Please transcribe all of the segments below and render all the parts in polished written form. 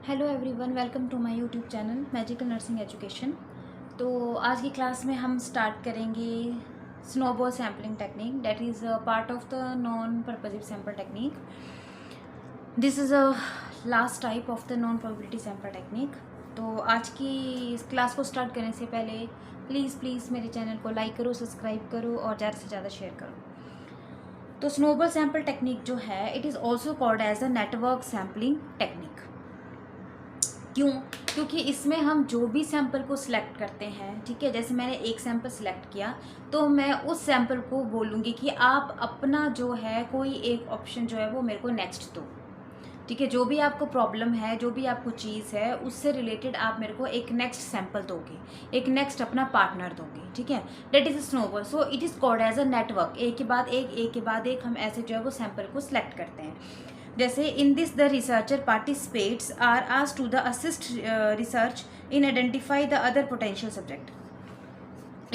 Hello everyone, welcome to my YouTube channel magical nursing education. तो आज की class में हम स्टार्ट करेंगे snowball sampling technique, that is part of the non purposive sample technique. This is a last type of the non probability sample technique. तो आज की इस क्लास को स्टार्ट करने से पहले प्लीज़ मेरे चैनल को लाइक करो, सब्सक्राइब करो और ज़्यादा से ज़्यादा शेयर करो। तो स्नोबॉल सैम्पल टेक्निक जो है, it is also called as a network sampling technique. क्यों? क्योंकि इसमें हम जो भी सैंपल को सिलेक्ट करते हैं, ठीक है, जैसे मैंने एक सैंपल सिलेक्ट किया तो मैं उस सैंपल को बोलूँगी कि आप अपना जो है कोई एक ऑप्शन जो है वो मेरे को नेक्स्ट दो। ठीक है, जो भी आपको प्रॉब्लम है, जो भी आपको चीज़ है, उससे रिलेटेड आप मेरे को एक नेक्स्ट सैंपल दोगे, एक नेक्स्ट अपना पार्टनर दोगे। ठीक है, that is snowball. So it is called as a network. एक के बाद एक हम ऐसे जो है वो सैंपल को सिलेक्ट करते हैं। जैसे in this the researcher participants are asked to the assist research in identify the other potential subject.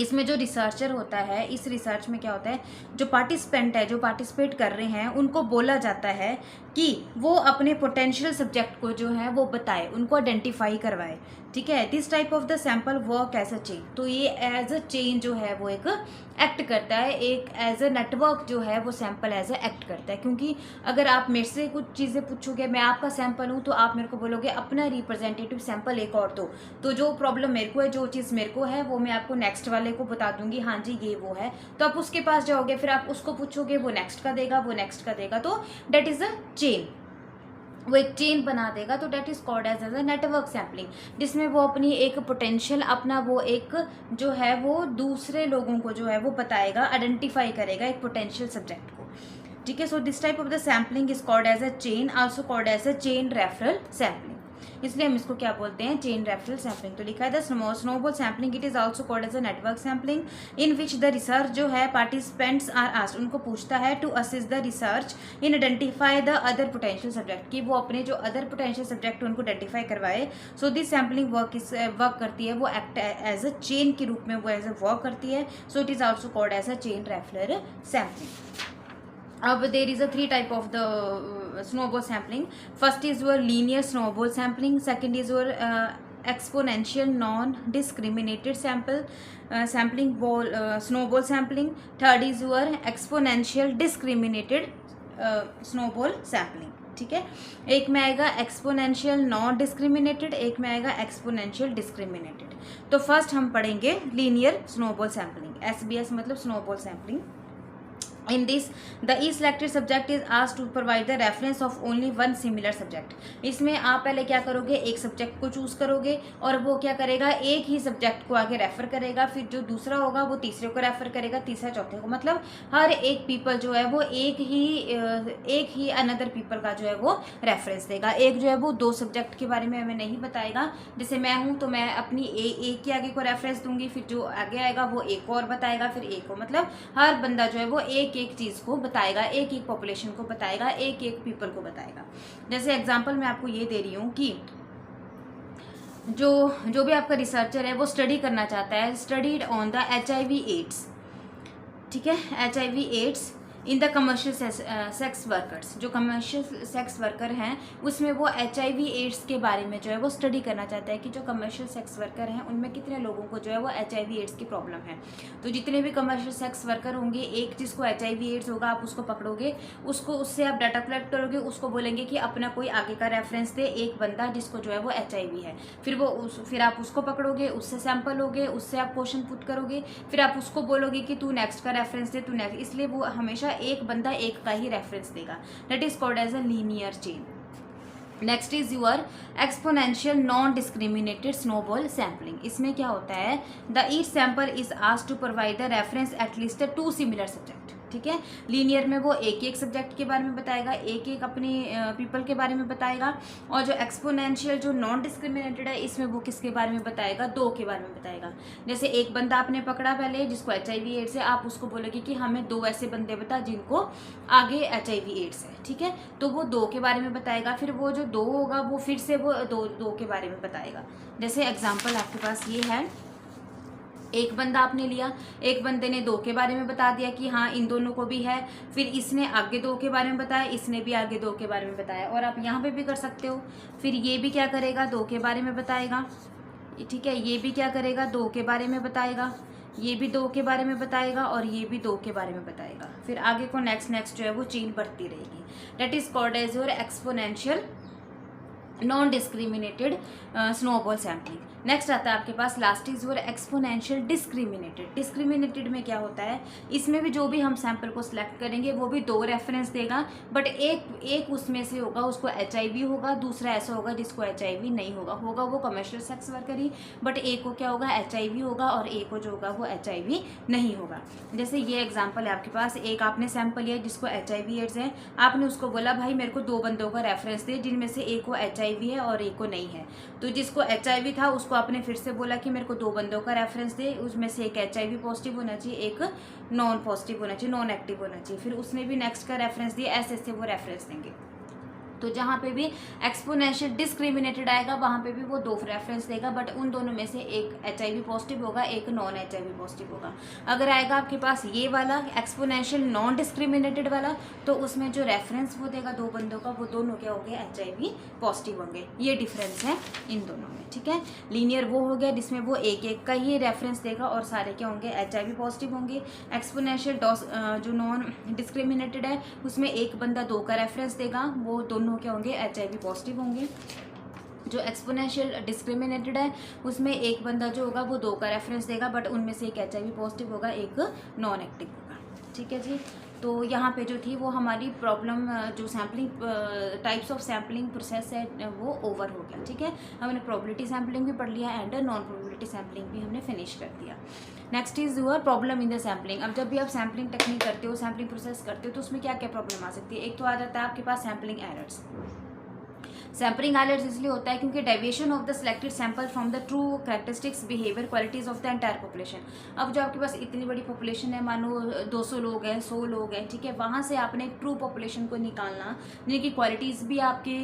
इसमें जो रिसर्चर होता है, इस रिसर्च में क्या होता है, जो पार्टिसिपेंट है, जो पार्टिसिपेट कर रहे हैं, उनको बोला जाता है कि वो अपने पोटेंशियल सब्जेक्ट को जो है वो बताए, उनको आइडेंटिफाई करवाए। ठीक है, this type of the sample work as a chain. तो ये एज अ चेन जो है वो एक एक्ट करता है, एक एज अ नेटवर्क जो है वो सैंपल एज अ एक्ट करता है। क्योंकि अगर आप मेरे से कुछ चीज़ें पूछोगे, मैं आपका सैंपल हूँ, तो आप मेरे को बोलोगे अपना रिप्रेजेंटेटिव सैंपल एक और दो। तो जो प्रॉब्लम मेरे को है, जो चीज़ मेरे को है, वो मैं आपको नेक्स्ट वाले को बता दूंगी, हाँ जी ये वो है। तो आप उसके पास जाओगे, फिर आप उसको पूछोगे, वो नेक्स्ट का देगा, वो नेक्स्ट का देगा। तो डेट इज अ चेन, वो एक चेन बना देगा। तो that is called as a network sampling, जिसमें वो अपनी एक पोटेंशियल, अपना वो एक जो है वो दूसरे लोगों को जो है वो बताएगा, आइडेंटिफाई करेगा एक पोटेंशियल सब्जेक्ट को। ठीक है, so this type of the sampling is called as a chain, also called as a chain referral sampling. इसलिए हम इसको क्या बोलते हैं, चेन रेफरल सैम्पलिंग। तो लिखा है the snowball sampling, it is also called as a network sampling in which the research जो है पार्टिसिपेंट्स आर आस्क्ड, उनको पूछता है to assist the research in identify the other potential subject, कि वो अपने जो अदर पोटेंशियल सब्जेक्ट उनको आइडेंटिफाई करवाए। सो दिस सैम्पलिंग वर्क करती है, वो एक्ट एज अ चेन के रूप में वो एज अ वर्क करती है। So it is also called as a chain referral sampling. अब there is a three type of the snowball sampling. First is your linear snowball sampling, second is your exponential non-discriminated sampling ball snowball sampling, third is your exponential discriminated snowball sampling. ठीक है, एक में आएगा exponential non discriminated, एक में आएगा exponential discriminated. तो first हम पढ़ेंगे लीनियर स्नोबॉल सैम्पलिंग, SBS मतलब snowball sampling. In this, the e-selected subject is asked to provide the reference of only one similar subject. इसमें आप पहले क्या करोगे, एक सब्जेक्ट को चूज करोगे और वो क्या करेगा, एक ही सब्जेक्ट को आगे रेफर करेगा, फिर जो दूसरा होगा वो तीसरे को रेफर करेगा, तीसरा चौथे को। मतलब हर एक पीपल जो है वो एक ही अनदर पीपल का जो है वो रेफरेंस देगा। एक जो है वो दो सब्जेक्ट के बारे में हमें नहीं बताएगा। जैसे मैं हूँ तो मैं अपनी एक के आगे को रेफरेंस दूंगी, फिर जो आगे आएगा वो एक और बताएगा, फिर एक को। मतलब हर बंदा जो है वो एक चीज़ को बताएगा, एक पॉपुलेशन को बताएगा, एक पीपल को बताएगा। जैसे एग्जांपल मैं आपको ये दे रही हूँ कि जो भी आपका रिसर्चर है वो स्टडी करना चाहता है, studied on the HIV AIDS. ठीक है, HIV AIDS in the commercial sex workers. जो कमर्शियल सेक्स वर्कर हैं उसमें वो HIV एड्स के बारे में जो है वो स्टडी करना चाहता है कि जो कमर्शियल सेक्स वर्कर हैं उनमें कितने लोगों को जो है वो HIV एड्स की प्रॉब्लम है। तो जितने भी कमर्शियल सेक्स वर्कर होंगे, एक जिसको HIV एड्स होगा आप उसको पकड़ोगे, उससे आप डाटा कलेक्ट करोगे, उसको बोलेंगे कि अपना कोई आगे का रेफरेंस दे, एक बंदा जिसको जो है वो HIV है। फिर आप उसको पकड़ोगे, उससे सैंपल लोगे, उससे आप क्वेश्चन पुट करोगे, फिर आप उसको बोलोगे कि तू नेक्स्ट का रेफरेंस दे, तू नेक्स्ट। इसलिए वो हमेशा एक बंदा एक का ही रेफरेंस देगा। That is called as a linear chain. Next is your exponential non discriminated snowball sampling. इसमें क्या होता है, the each sample is asked to provide the reference at least two similar subject. ठीक है, लीनियर में वो एक सब्जेक्ट के बारे में बताएगा, एक अपने पीपल के बारे में बताएगा। और जो एक्सपोनेंशियल जो नॉन डिस्क्रिमिनेटेड है, इसमें वो किसके बारे में बताएगा, दो के बारे में बताएगा। जैसे एक बंदा आपने पकड़ा पहले जिसको HIV एड्स है, आप उसको बोलोगे कि हमें दो ऐसे बंदे बता जिनको आगे HIV एड्स है। ठीक है, तो वो दो के बारे में बताएगा, फिर वो जो दो होगा वो फिर से वो दो के बारे में बताएगा। जैसे एग्जाम्पल आपके पास ये है, एक बंदा आपने लिया, एक बंदे ने 2 के बारे में बता दिया कि हाँ इन दोनों को भी है, फिर इसने आगे 2 के बारे में बताया, इसने भी आगे 2 के बारे में बताया, और आप यहाँ पे भी कर सकते हो। फिर ये भी क्या करेगा, 2 के बारे में बताएगा, ठीक है, ये भी क्या करेगा, 2 के बारे में बताएगा, ये भी 2 के बारे में बताएगा, और ये भी 2 के बारे में बताएगा। फिर आगे को नेक्स्ट जो है वो चेन बढ़ती रहेगी। That is called as your exponential non discriminated snowball sampling. Next आता है आपके पास, last is your exponential discriminated. Discriminated में क्या होता है, इसमें भी जो भी हम सैंपल को सिलेक्ट करेंगे वो भी 2 रेफरेंस देगा, बट एक उसमें से होगा उसको HIV होगा, दूसरा ऐसा होगा जिसको HIV नहीं होगा वो commercial sex worker he, but एक को क्या होगा, HIV होगा, और एक को जो होगा वो HIV नहीं होगा। जैसे ये एग्जाम्पल है आपके पास, एक आपने सैंपल लिया जिसको HIV एड्स है, आपने उसको बोला भाई मेरे को 2 बंदों का रेफरेंस दे जिनमें से एक को HIV है और एक को नहीं है। तो जिसको HIV था उसको आपने फिर से बोला कि मेरे को 2 बंदों का रेफरेंस दे, उसमें से एक HIV पॉजिटिव होना चाहिए, एक नॉन पॉजिटिव होना चाहिए, नॉन एक्टिव होना चाहिए। फिर उसने भी नेक्स्ट का रेफरेंस दिया, ऐसे वो रेफरेंस देंगे। तो जहाँ पे भी एक्सपोनेंशियल डिस्क्रिमिनेटेड आएगा वहाँ पे भी वो 2 रेफरेंस देगा, बट उन दोनों में से एक HIV पॉजिटिव होगा, एक नॉन HIV पॉजिटिव होगा। अगर आएगा आपके पास ये वाला एक्सपोनेंशियल नॉन डिस्क्रिमिनेटेड वाला, तो उसमें जो रेफरेंस वो देगा 2 बंदों का, वो दोनों क्या होंगे, HIV पॉजिटिव होंगे। ये डिफरेंस है इन दोनों में, ठीक है। लीनियर वो हो गया जिसमें वो एक का ही रेफरेंस देगा और सारे क्या होंगे, HIV पॉजिटिव होंगे। एक्सपोनेंशियल जो नॉन डिस्क्रिमिनेटेड है उसमें एक बंदा 2 का रेफरेंस देगा, वो दोनों क्या होंगे, HIV पॉजिटिव होंगे। जो एक्सपोनेंशियल डिस्क्रिमिनेटेड है उसमें एक बंदा जो होगा वो 2 का रेफरेंस देगा, बट उनमें से एक HIV पॉजिटिव होगा, एक नॉन एक्टिव होगा, ठीक है जी। तो यहाँ पे जो थी वो हमारी प्रॉब्लम, जो sampling types of sampling process है वो ओवर हो गया, ठीक है। हमने प्रोबेबिलिटी सैम्पलिंग भी पढ़ लिया एंड नॉन प्रोबेबिलिटी सैम्पलिंग भी हमने फिनिश कर दिया। Next is your problem in the sampling. अब जब भी आप सैम्पलिंग टेक्निक करते हो, सैम्पलिंग प्रोसेस करते हो, तो उसमें क्या क्या प्रॉब्लम आ सकती है। एक तो आ जाता है आपके पास सैम्पलिंग एरर्स। सैम्पलिंग एरर्स इसलिए होता है क्योंकि deviation of the selected sample from the true characteristics behaviour qualities of the entire population. अब जो आपके पास इतनी बड़ी पॉपुलेशन है, मानो 200 लोग हैं, 100 लोग हैं, ठीक है, वहाँ से आपने ट्रू पॉपुलेशन को निकालना, जिनकी क्वालिटीज़ भी आपके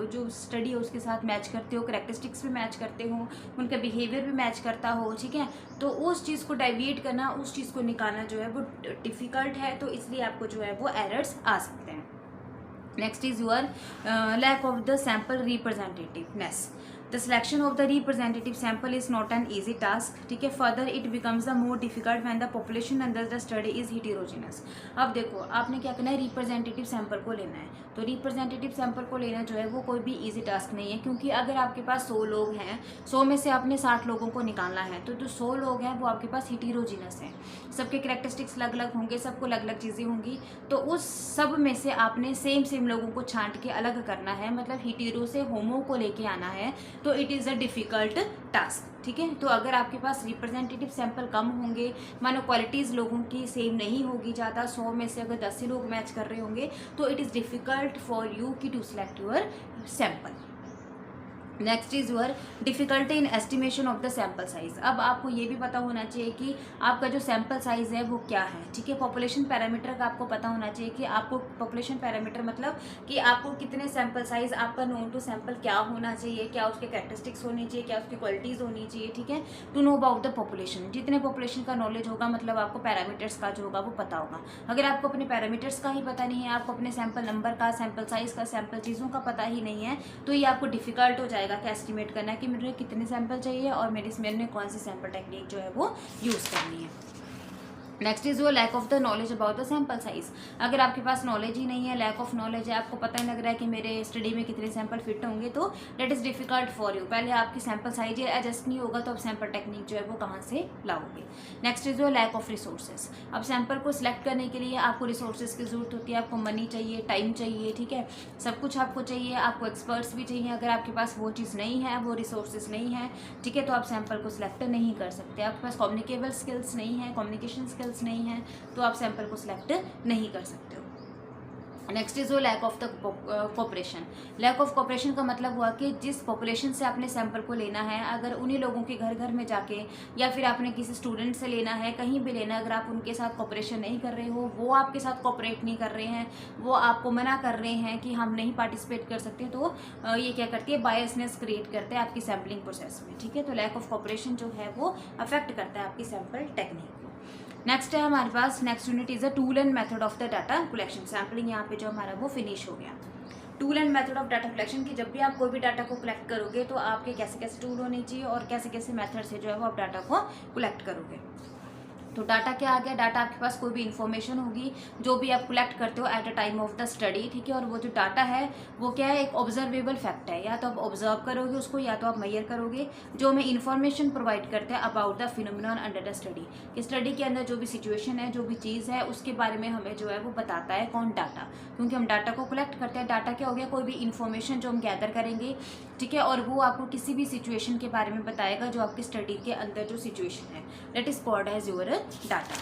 जो स्टडी है उसके साथ मैच करते हो, कैरेक्टरिस्टिक्स भी मैच करते हो, उनका बिहेवियर भी मैच करता हो, ठीक है। तो उस चीज़ को डेविएट करना, उस चीज़ को निकालना जो है वो डिफ़िकल्ट है, तो इसलिए आपको जो है वो एरर्स आ सकते हैं। Next is your lack of the sample representativeness. The selection of the representative sample is not an easy task, ठीक है। Further it becomes the more difficult when the population under the study is heterogeneous. अब देखो आपने क्या करना है, representative sample को लेना है। तो रिप्रेजेंटेटिव सैंपल को लेना जो है वो कोई भी इजी टास्क नहीं है, क्योंकि अगर आपके पास 100 लोग हैं, 100 में से आपने 60 लोगों को निकालना है, तो जो 100 लोग हैं वो आपके पास हिटेरोजीनस हैं, सबके कैरेक्टरिस्टिक्स अलग अलग होंगे, सबको अलग अलग चीज़ें होंगी। तो उस सब में से आपने सेम लोगों को छांट के अलग करना है, मतलब हिटेरो से होमो को लेके आना है, तो it is a difficult task, ठीक है। तो अगर आपके पास रिप्रेजेंटेटिव सैंपल कम होंगे, मानो क्वालिटीज़ लोगों की सेम नहीं होगी ज़्यादा, 100 में से अगर 10 ही लोग मैच कर रहे होंगे, तो it is difficult for you की to select your sample. Next is your difficulty in estimation of the sample size. अब आपको ये भी पता होना चाहिए कि आपका जो सैंपल साइज है वो क्या है, ठीक है। पॉपुलेशन पैरामीटर का आपको पता होना चाहिए कि आपको पॉपुलेशन पैरामीटर मतलब कि आपको कितने सैंपल साइज, आपका नोन टू सैंपल क्या होना चाहिए, क्या उसके कैरेक्टरिस्टिक्स होनी चाहिए, क्या उसकी क्वालिटीज़ होनी चाहिए, ठीक है, to know about the population. जितने पॉपुलेशन का नॉलेज होगा मतलब आपको पैरामीटर्स का जो होगा वो पता होगा। अगर आपको अपने पैरामीटर्स का ही पता नहीं है, आपको अपने सैंपल नंबर का, सैंपल साइज का, सैंपल चीज़ों का पता ही नहीं है, तो ये आपको डिफिकल्ट हो जाएगा कि एस्टिमेट करना है कि मुझे कितने सैंपल चाहिए और मैंने कौन सी सैंपल टेक्निक जो है वो यूज़ करनी है। Next is your lack of the knowledge about the sample size. अगर आपके पास नॉलेज ही नहीं है, लैक ऑफ नॉलेज है, आपको पता ही लग रहा है कि मेरे स्टडी में कितने सैंपल फिट होंगे, तो that is difficult for you. पहले आपकी सैंपल साइज एडजस्ट नहीं होगा तो आप सैंपल टेक्निक जो है वो कहाँ से लाओगे। Next is your lack of resources. अब सैंपल को सिलेक्ट करने के लिए आपको रिसोर्सेज की जरूरत होती है, आपको मनी चाहिए, टाइम चाहिए, ठीक है, सब कुछ आपको चाहिए, आपको एक्सपर्ट्स भी चाहिए। अगर आपके पास वो चीज़ नहीं है, वो रिसोर्सेज नहीं है, ठीक है, तो आप सैंपल को सिलेक्ट नहीं कर सकते। आपके पास कम्युनिकेबल स्किल्स नहीं है, कम्युनिकेशन स्किल्स नहीं है, तो आप सैंपल को सिलेक्ट नहीं कर सकते हो। नेक्स्ट इज वो lack of the cooperation. Lack of cooperation का मतलब हुआ कि जिस पॉपुलेशन से आपने सैंपल को लेना है, अगर उन्हीं लोगों के घर घर में जाके या फिर आपने किसी स्टूडेंट से लेना है, कहीं भी लेना है, अगर आप उनके साथ कोऑपरेशन नहीं कर रहे हो, वो आपके साथ कोऑपरेट नहीं कर रहे हैं, वो आपको मना कर रहे हैं कि हम नहीं पार्टिसिपेट कर सकते, तो ये क्या करती है, बायसनेस क्रिएट करते हैं आपकी सैम्पलिंग प्रोसेस में। ठीक है, तो लैक ऑफ कोऑपरेशन जो है वो अफेक्ट करता है आपकी सैंपल टेक्निक। नेक्स्ट है हमारे पास, next unit is a tool and method of the data collection. Sampling यहाँ पे जो हमारा वो फिनिश हो गया। Tool and method of data collection की, जब भी आप कोई भी डाटा को कलेक्ट करोगे तो आपके कैसे कैसे टूल होने चाहिए और कैसे कैसे मेथड से जो है वो आप डाटा को कलेक्ट करोगे। तो डाटा क्या आ गया, डाटा आपके पास कोई भी इन्फॉर्मेशन होगी जो भी आप कलेक्ट करते हो at a time of the study. ठीक है, और वो जो डाटा है वो क्या है, एक ऑब्जर्वेबल फैक्ट है, या तो आप ऑब्जर्व करोगे उसको या तो आप मेजर करोगे, जो हमें इन्फॉर्मेशन प्रोवाइड करते हैं about the phenomenon under the study. कि स्टडी के अंदर जो भी सिचुएशन है, जो भी चीज़ है, उसके बारे में हमें जो है वो बताता है कौन, डाटा। क्योंकि हम डाटा को कलेक्ट करते हैं। डाटा क्या हो गया, कोई भी इन्फॉर्मेशन जो हम गैदर करेंगे, ठीक है, और वो आपको किसी भी सिचुएशन के बारे में बताएगा जो आपकी स्टडी के अंदर जो सिचुएशन है, that is called as your data.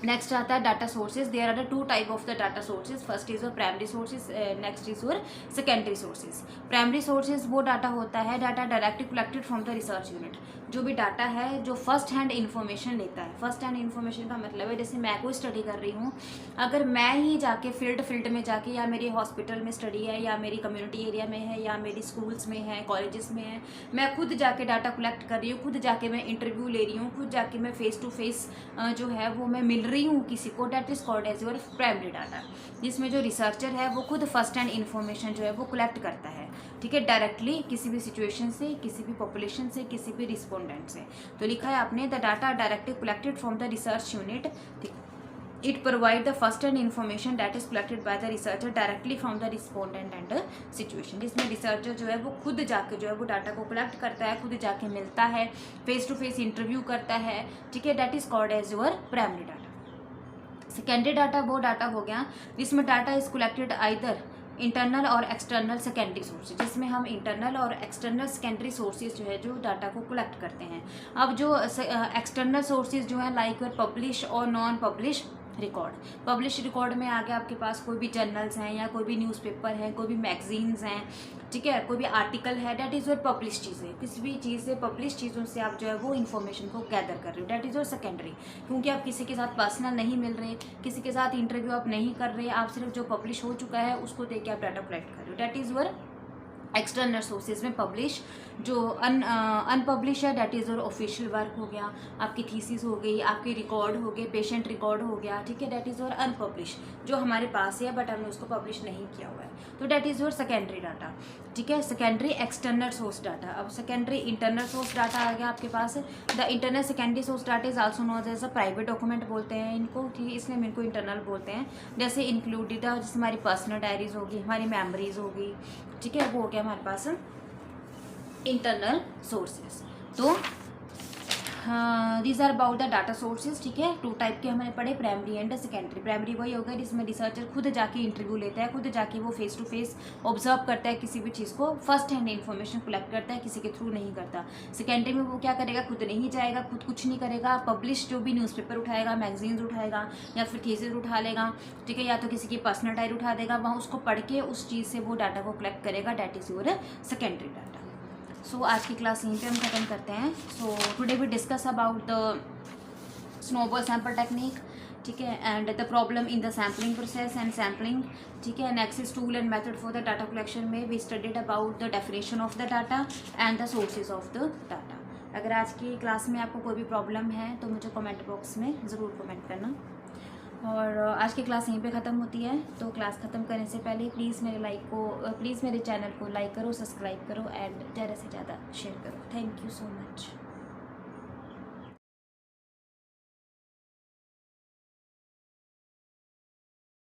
Next आता है data sources. There are the two type of the data sources. First is your primary sources, next is your secondary sources. Primary sources वो data होता है, data directly collected from the research unit. जो भी data है जो first hand information लेता है। First hand information का मतलब है, जैसे मैं कोई स्टडी कर रही हूँ, अगर मैं ही जाके फील्ड में जाके, या मेरे हॉस्पिटल में स्टडी है, या मेरी कम्युनिटी एरिया में है, या मेरी स्कूल्स में है, कॉलेजेस में है, मैं खुद जाके डाटा कलेक्ट कर रही हूँ, खुद जाके मैं इंटरव्यू ले रही हूँ, खुद जाके मैं फेस टू फेस जो है वो मैं मिल रही हूँ किसी को, that is called as your primary data. जिसमें जो रिसर्चर है वो खुद फर्स्ट हैंड इन्फॉर्मेशन जो है वो कलेक्ट करता है, ठीक है, डायरेक्टली किसी भी सिचुएशन से, किसी भी पॉपुलेशन से, किसी भी रिस्पोंडेंट से। तो लिखा है आपने, the data directly collected from the research unit, it provide the first hand information that is collected by the researcher directly from the respondent and situation. जिसमें रिसर्चर जो है वो खुद जाके जो है वो डाटा को कलेक्ट करता है, खुद जाके मिलता है, फेस टू फेस इंटरव्यू करता है, ठीक है, that is called as your primary data. Secondary data वो डाटा हो गया जिसमें data is collected either internal और एक्सटर्नल सेकेंडरी सोर्सेज, जिसमें हम इंटरनल और एक्सटर्नल सेकेंडरी सोर्सेज जो है जो डाटा को कलेक्ट करते हैं। अब जो एक्सटर्नल सोर्सेज जो है, लाइक पब्लिश और non publish record. Publish record में आगे आपके पास कोई भी जर्नल्स हैं, या कोई भी न्यूज़पेपर है, कोई भी मैगजीन्स हैं, ठीक है, कोई भी आर्टिकल है, डैट इज़ योर पब्लिश चीज़ें। किसी भी चीज़ से, पब्लिश चीज़ों से आप जो है वो इन्फॉर्मेशन को गैदर कर रहे हो, डैट इज़ योर सेकेंडरी। क्योंकि आप किसी के साथ पर्सनल नहीं मिल रहे, किसी के साथ इंटरव्यू आप नहीं कर रहे, आप सिर्फ जो पब्लिश हो चुका है उसको देख के आप डाटा कलेक्ट कर रहे हो, that is your external sources में पब्लिश। जो अनपब्लिश है, that is your official work हो गया, आपकी थीसिस हो गई, आपके रिकॉर्ड हो गए, पेशेंट रिकॉर्ड हो गया, ठीक है, डैट इज़ योर अनपब्लिश, जो हमारे पास है बट हमने उसको पब्लिश नहीं किया हुआ है, तो that is your secondary data, ठीक है। Secondary external source data. अब सेकेंडरी इंटरनल सोर्स डाटा आ गया आपके पास। The internal secondary source data is also known as a private document बोलते हैं इनको, ठीक है, इसलिए हम इनको इंटरनल बोलते हैं। जैसे इंक्लूडेड, जैसे हमारी पर्सनल डायरीज होगी, हमारी मेमोरीज होगी, ठीक है, वो हो गया हमारे पास इंटरनल सोर्सेज। तो these are about the data sources, ठीक है। टू टाइप के हमने पढ़े, प्राइमरी एंड सेकेंडरी। प्राइमरी वही होगा जिसमें रिसर्चर खुद जाके इंटरव्यू लेता है, खुद जाके वो फेस टू फेस ऑब्जर्व करता है किसी भी चीज़ को, फर्स्ट हैंड इन्फॉर्मेशन कलेक्ट करता है, किसी के थ्रू नहीं करता। सेकेंडरी में वो क्या करेगा, खुद नहीं जाएगा, खुद कुछ नहीं करेगा, पब्लिश जो भी न्यूज़पेपर उठाएगा, मैगजीन्स उठाएगा, या फिर थीसिस उठा लेगा, ठीक है, या तो किसी की पर्सनल डायरी उठा देगा, वहाँ उसको पढ़ के उस चीज़ से वो डाटा को कलेक्ट करेगा, that is your secondary data. So आज की क्लास यहीं पे हम ख़त्म करते हैं। So today we discuss about the snowball sample technique, ठीक है, and the problem in the sampling process and sampling, ठीक है। Next is tool and method for the data collection में we studied about the definition of the data and the sources of the data. अगर आज की class में आपको कोई भी प्रॉब्लम है तो मुझे कमेंट बॉक्स में ज़रूर कमेंट करना। और आज की क्लास यहीं पे ख़त्म होती है। तो क्लास ख़त्म करने से पहले प्लीज़ मेरे चैनल को लाइक करो, सब्सक्राइब करो एंड ज़्यादा से ज़्यादा शेयर करो। Thank you so much.